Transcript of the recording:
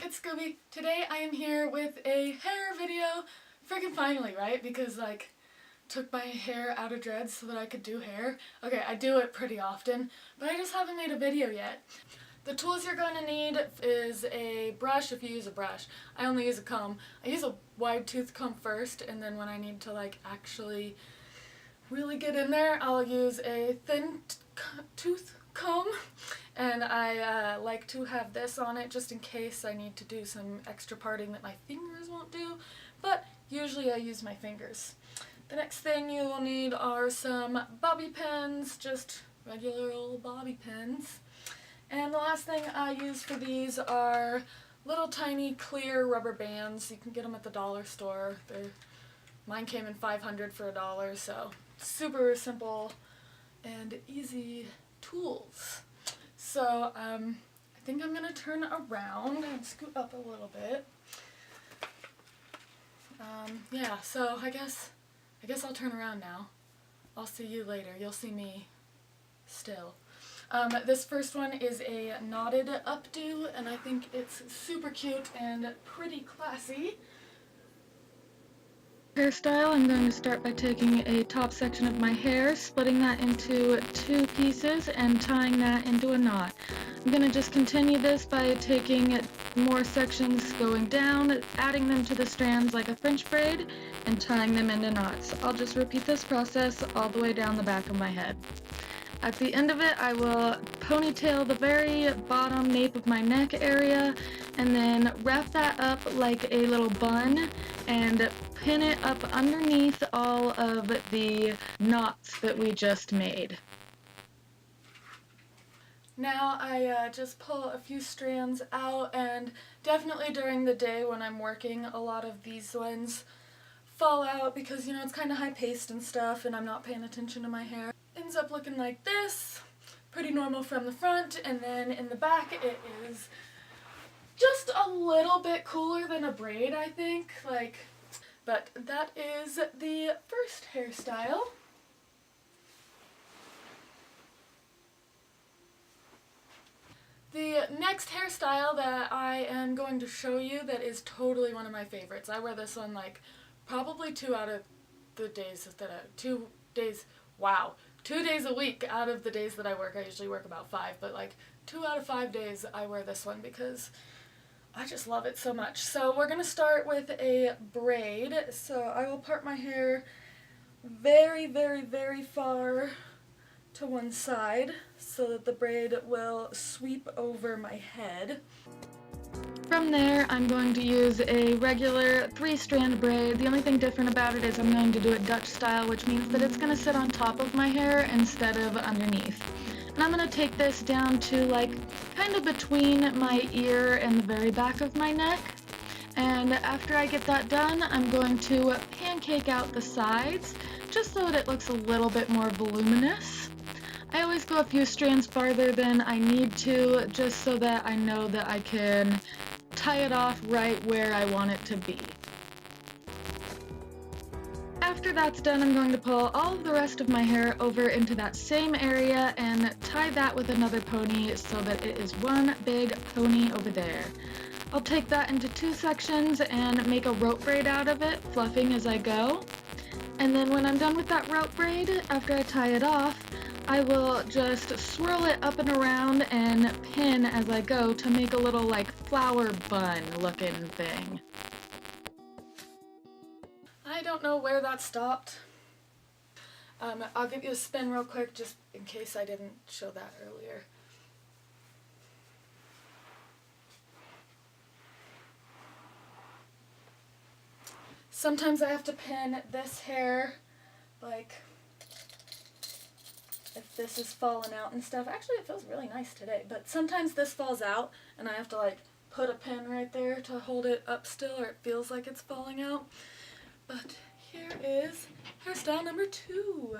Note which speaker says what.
Speaker 1: it's Scooby. Today I am here with a hair video. Freaking finally, right? Because like, took my hair out of dreads so that I could do hair. Okay, I do it pretty often, but I just haven't made a video yet. The tools you're going to need is a brush if you use a brush. I only use a comb. I use a wide tooth comb first, and then when I need to like actually really get in there, I'll use a thin tooth comb, and I like to have this on it just in case I need to do some extra parting that my fingers won't do, but usually I use my fingers. The next thing you will need are some bobby pins, just regular old bobby pins. And the last thing I use for these are little tiny clear rubber bands. You can get them at the dollar store. Mine came in 500 for $1, so super simple and easy tools. So I think I'm gonna turn around and scoot up a little bit. Yeah, so I guess I'll turn around now. I'll see you later. You'll see me still. This first one is a knotted updo, and I think it's super cute and pretty classy. Hairstyle, I'm going to start by taking a top section of my hair, splitting that into 2 pieces and tying that into a knot. I'm going to just continue this by taking more sections going down, adding them to the strands like a French braid, and tying them into knots. I'll just repeat this process all the way down the back of my head. At the end of it, I will ponytail the very bottom nape of my neck area and then wrap that up like a little bun and pin it up underneath all of the knots that we just made. Now I just pull a few strands out, and definitely during the day when I'm working, a lot of these ones fall out because, you know, it's kind of high-paced and stuff and I'm not paying attention to my hair. Ends up looking like this, pretty normal from the front, and then in the back it is just a little bit cooler than a braid, I think. But that is the first hairstyle. The next hairstyle that I am going to show you that is totally one of my favorites. I wear this one like probably 2 out of the days that 2 days, wow. 2 days a week out of the days that I work. I usually work about 5, but like 2 out of 5 days I wear this one because I just love it so much. So we're going to start with a braid. So I will part my hair very, very, very far to one side so that the braid will sweep over my head. From there, I'm going to use a regular 3-strand braid. The only thing different about it is I'm going to do it Dutch style, which means that it's going to sit on top of my hair instead of underneath. And I'm going to take this down to like kind of between my ear and the very back of my neck. And after I get that done, I'm going to pancake out the sides just so that it looks a little bit more voluminous. I always go a few strands farther than I need to, just so that I know that I can tie it off right where I want it to be. After that's done, I'm going to pull all of the rest of my hair over into that same area and tie that with another pony so that it is one big pony over there. I'll take that into 2 sections and make a rope braid out of it, fluffing as I go. And then when I'm done with that rope braid, after I tie it off, I will just swirl it up and around and pin as I go to make a little like flower bun looking thing. I don't know where that stopped. I'll give you a spin real quick just in case I didn't show that earlier. Sometimes I have to pin this hair, like if this is falling out and stuff. Actually, it feels really nice today, but sometimes this falls out and I have to like put a pin right there to hold it up still, or it feels like it's falling out. But here is hairstyle number 2.